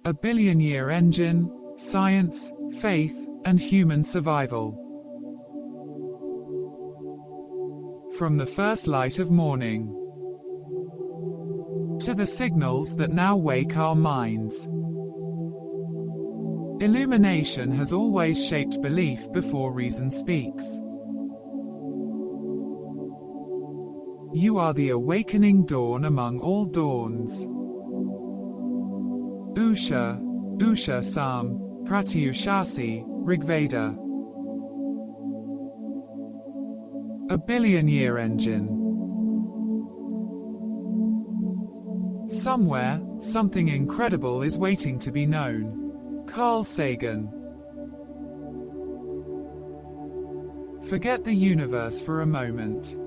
A billion-year engine, science, faith, and human survival. From the first light of morning to the signals that now wake our minds. Illumination has always shaped belief before reason speaks. You are the awakening dawn among all dawns. Usha, Usha Sam, Pratyushasi, Rigveda. A billion-year engine. Somewhere, something incredible is waiting to be known. Carl Sagan. Forget the universe for a moment.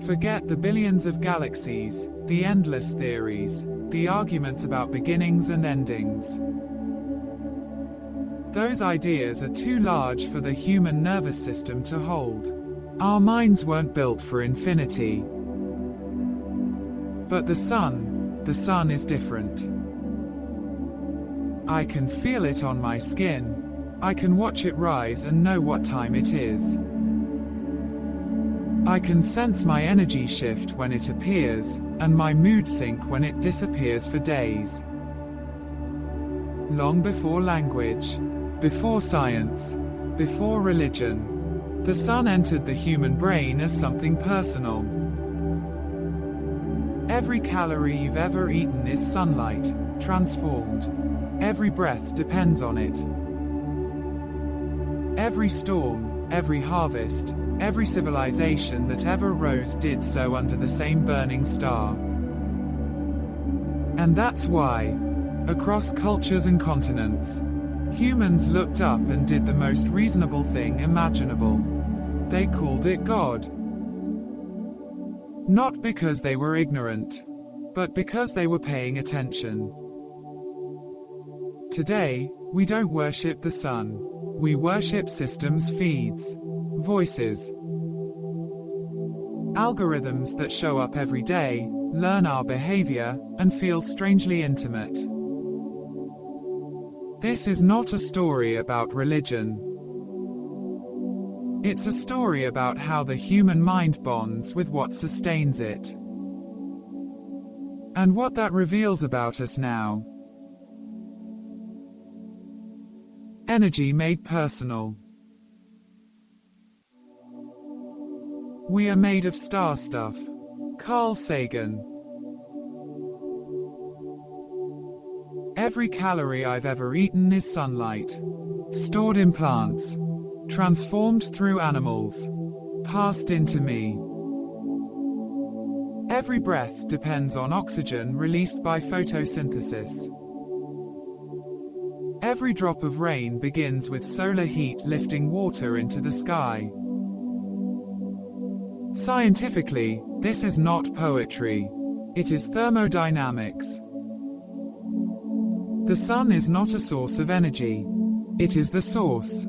Forget the billions of galaxies, the endless theories, the arguments about beginnings and endings. Those ideas are too large for the human nervous system to hold. Our minds weren't built for infinity. But the sun is different. I can feel it on my skin. I can watch it rise and know what time it is. I can sense my energy shift when it appears, and my mood sink when it disappears for days. Long before language, before science, before religion, the sun entered the human brain as something personal. Every calorie you've ever eaten is sunlight, transformed. Every breath depends on it. Every storm, every harvest, every civilization that ever rose did so under the same burning star. And that's why, across cultures and continents, humans looked up and did the most reasonable thing imaginable. They called it God. Not because they were ignorant, but because they were paying attention. Today, we don't worship the sun. We worship systems feeds, voices, algorithms that show up every day, learn our behavior, and feel strangely intimate. This is not a story about religion. It's a story about how the human mind bonds with what sustains it. And what that reveals about us now. Energy made personal. We are made of star stuff. Carl Sagan. Every calorie I've ever eaten is sunlight. Stored in plants. Transformed through animals. Passed into me. Every breath depends on oxygen released by photosynthesis. Every drop of rain begins with solar heat lifting water into the sky. Scientifically, this is not poetry. It is thermodynamics. The sun is not a source of energy. It is the source.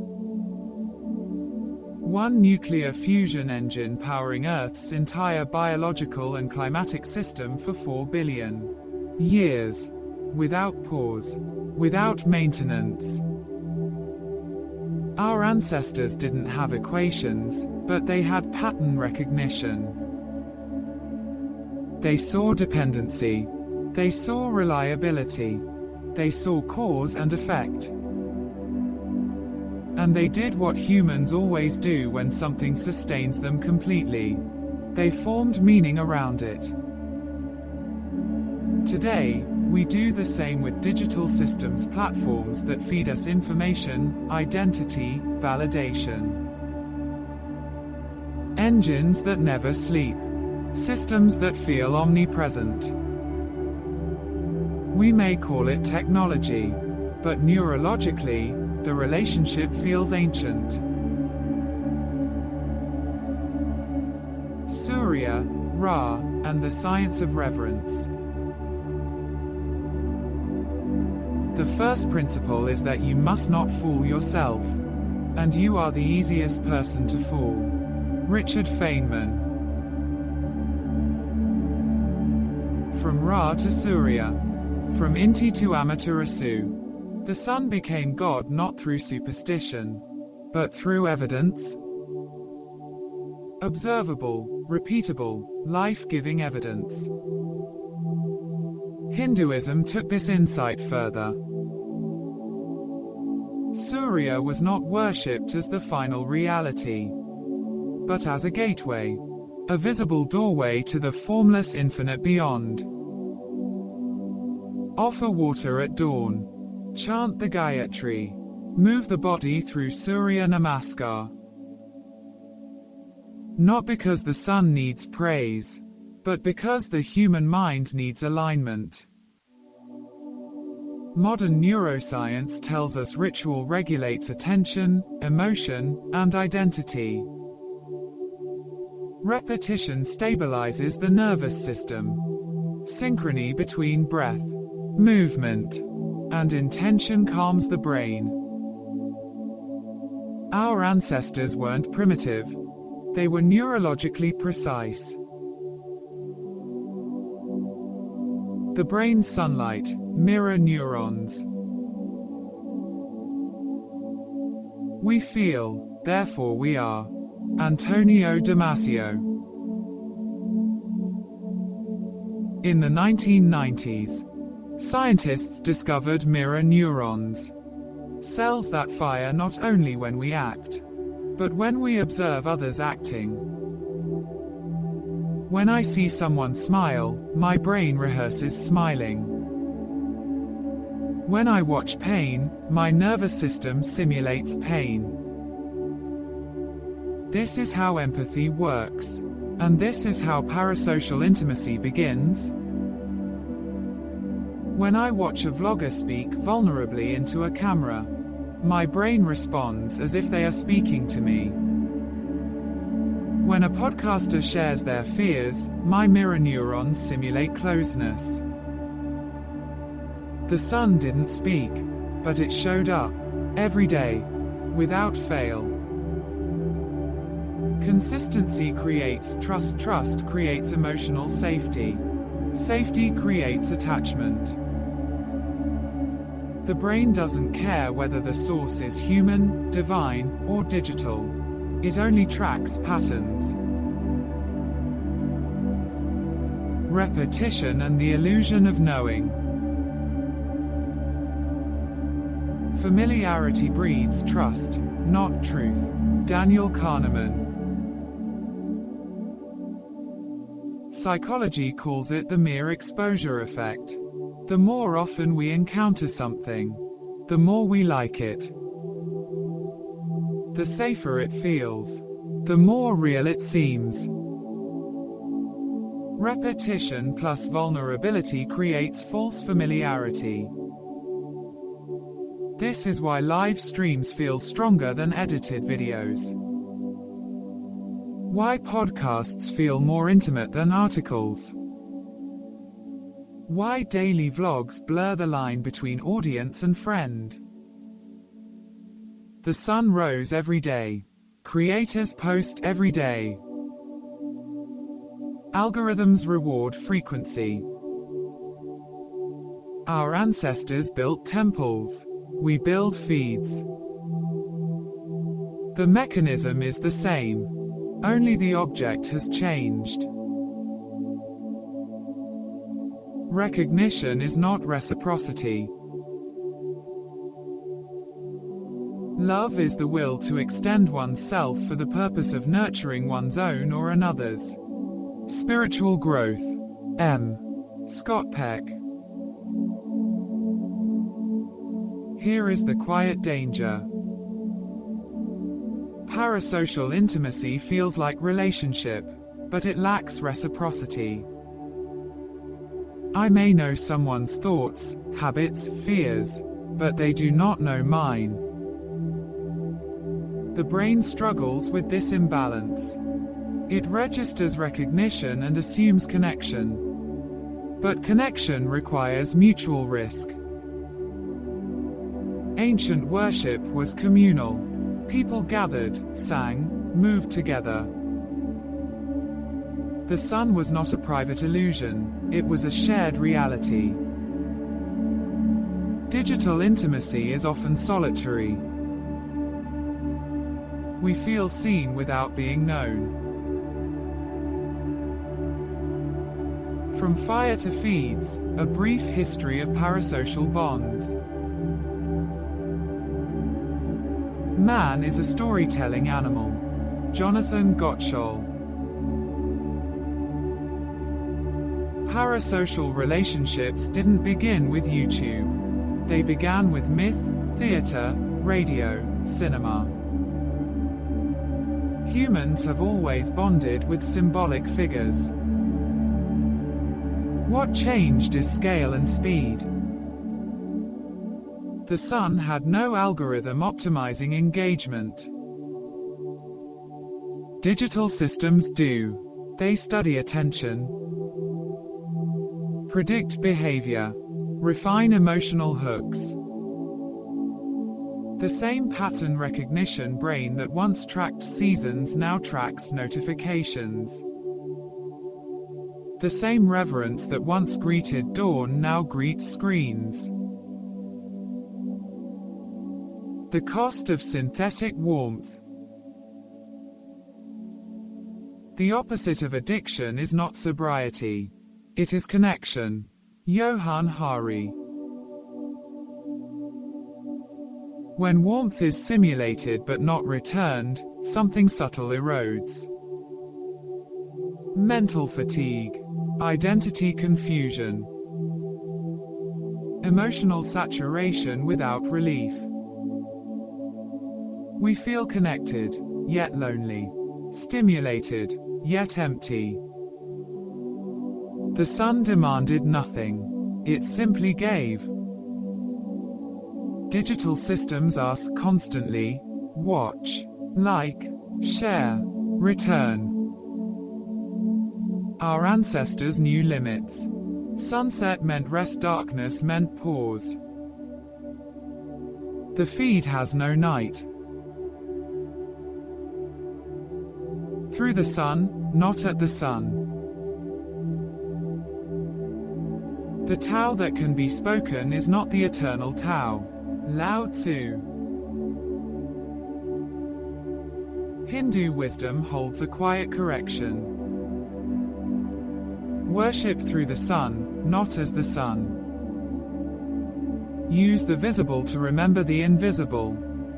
One nuclear fusion engine powering Earth's entire biological and climatic system for 4 billion years. Without pause. Without maintenance. Our ancestors didn't have equations, but they had pattern recognition. They saw dependency. They saw reliability. They saw cause and effect. And they did what humans always do when something sustains them completely. They formed meaning around it. Today, we do the same with digital systems platforms that feed us information, identity, validation. Engines that never sleep. Systems that feel omnipresent. We may call it technology, but neurologically, the relationship feels ancient. Surya, Ra, and the science of reverence. The first principle is that you must not fool yourself. And you are the easiest person to fool. Richard Feynman. From Ra to Surya. From Inti to Amaterasu. The sun became God not through superstition, but through evidence. Observable, repeatable, life-giving evidence. Hinduism took this insight further. Surya was not worshipped as the final reality, but as a gateway, a visible doorway to the formless infinite beyond. Offer water at dawn. Chant the Gayatri. Move the body through Surya Namaskar. Not because the sun needs praise, but because the human mind needs alignment. Modern neuroscience tells us ritual regulates attention, emotion, and identity. Repetition stabilizes the nervous system. Synchrony between breath, movement, and intention calms the brain. Our ancestors weren't primitive. They were neurologically precise. The brain's sunlight, mirror neurons. We feel, therefore we are. Antonio Damasio. In the 1990s, scientists discovered mirror neurons, cells that fire not only when we act, but when we observe others acting. When I see someone smile, my brain rehearses smiling. When I watch pain, my nervous system simulates pain. This is how empathy works, and this is how parasocial intimacy begins. When I watch a vlogger speak vulnerably into a camera, my brain responds as if they are speaking to me. When a podcaster shares their fears, my mirror neurons simulate closeness. The sun didn't speak, but it showed up, every day, without fail. Consistency creates trust, trust creates emotional safety. Safety creates attachment. The brain doesn't care whether the source is human, divine, or digital. It only tracks patterns. Repetition and the illusion of knowing. Familiarity breeds trust, not truth. Daniel Kahneman. Psychology calls it the mere exposure effect. The more often we encounter something, the more we like it. The safer it feels, the more real it seems. Repetition plus vulnerability creates false familiarity. This is why live streams feel stronger than edited videos. Why podcasts feel more intimate than articles. Why daily vlogs blur the line between audience and friend. The sun rose every day. Creators post every day. Algorithms reward frequency. Our ancestors built temples. We build feeds. The mechanism is the same. Only the object has changed. Recognition is not reciprocity. Love is the will to extend oneself for the purpose of nurturing one's own or another's. Spiritual growth. M. Scott Peck. Here is the quiet danger. Parasocial intimacy feels like relationship, but it lacks reciprocity. I may know someone's thoughts, habits, fears, but they do not know mine. The brain struggles with this imbalance. It registers recognition and assumes connection. But connection requires mutual risk. Ancient worship was communal. People gathered, sang, moved together. The sun was not a private illusion, it was a shared reality. Digital intimacy is often solitary. We feel seen without being known. From fire to feeds, a brief history of parasocial bonds. Man is a storytelling animal. Johann Gottschall. Parasocial relationships didn't begin with YouTube. They began with myth, theater, radio, cinema. Humans have always bonded with symbolic figures. What changed is scale and speed. The sun had no algorithm optimizing engagement. Digital systems do. They study attention, predict behavior, refine emotional hooks. The same pattern recognition brain that once tracked seasons now tracks notifications. The same reverence that once greeted dawn now greets screens. The cost of synthetic warmth. The opposite of addiction is not sobriety. It is connection. Johann. When warmth is simulated but not returned, something subtle erodes. Mental fatigue. Identity confusion. Emotional saturation without relief. We feel connected, yet lonely. Stimulated, yet empty. The sun demanded nothing. It simply gave. Digital systems ask constantly, watch, like, share, return. Our ancestors knew limits. Sunset meant rest, darkness meant pause. The feed has no night. Through the sun, not at the sun. The Tao that can be spoken is not the eternal Tao. Lao Tzu. Hindu wisdom holds a quiet correction. Worship through the sun, not as the sun. Use the visible to remember the invisible.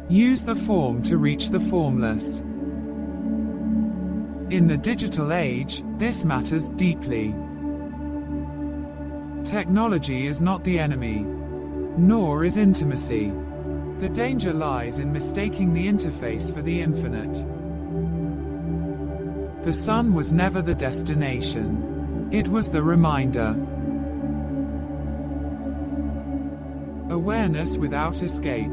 Use the form to reach the formless. In the digital age, this matters deeply. Technology is not the enemy, nor is intimacy. The danger lies in mistaking the interface for the infinite. The sun was never the destination. It was the reminder. Awareness without escape.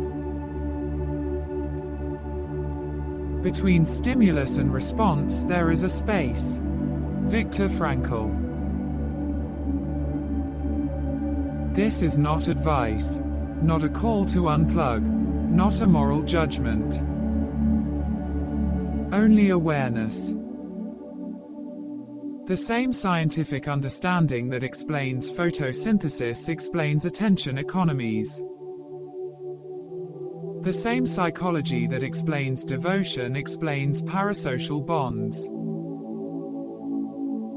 Between stimulus and response there is a space. Viktor Frankl. This is not advice, not a call to unplug, not a moral judgment. Only awareness. The same scientific understanding that explains photosynthesis explains attention economies. The same psychology that explains devotion explains parasocial bonds.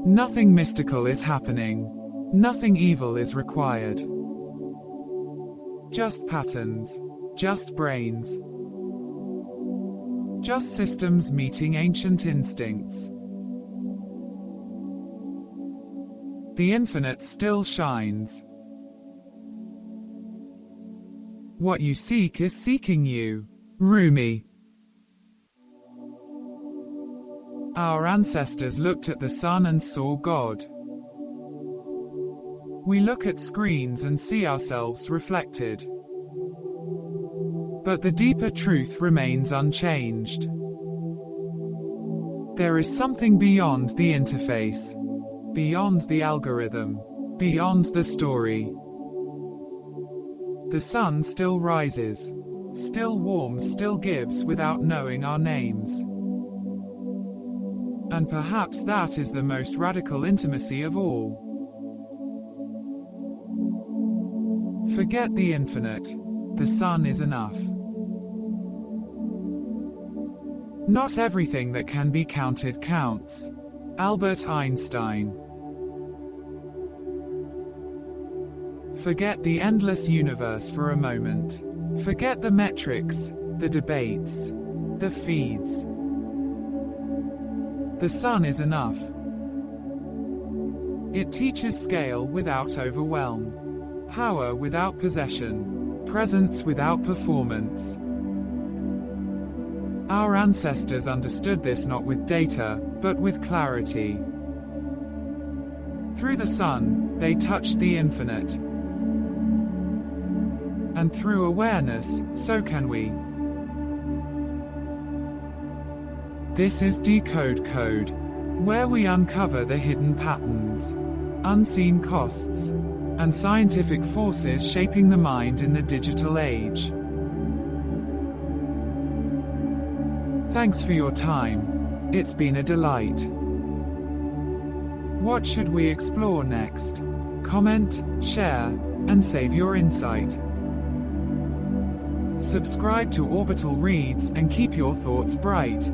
Nothing mystical is happening. Nothing evil is required. Just patterns. Just brains. Just systems meeting ancient instincts. The infinite still shines. What you seek is seeking you. Rumi. Our ancestors looked at the sun and saw God. We look at screens and see ourselves reflected. But the deeper truth remains unchanged. There is something beyond the interface. Beyond the algorithm. Beyond the story. The sun still rises. Still warms, still gives without knowing our names. And perhaps that is the most radical intimacy of all. Forget the infinite. The sun is enough. Not everything that can be counted counts. Albert Einstein. Forget the endless universe for a moment. Forget the metrics, the debates, the feeds. The sun is enough. It teaches scale without overwhelm, power without possession, presence without performance. Our ancestors understood this not with data, but with clarity. Through the sun, they touched the infinite. And through awareness, so can we. This is Decode Code, where we uncover the hidden patterns, unseen costs, and scientific forces shaping the mind in the digital age. Thanks for your time. It's been a delight. What should we explore next? Comment, share, and save your insight. Subscribe to Orbital Reads and keep your thoughts bright.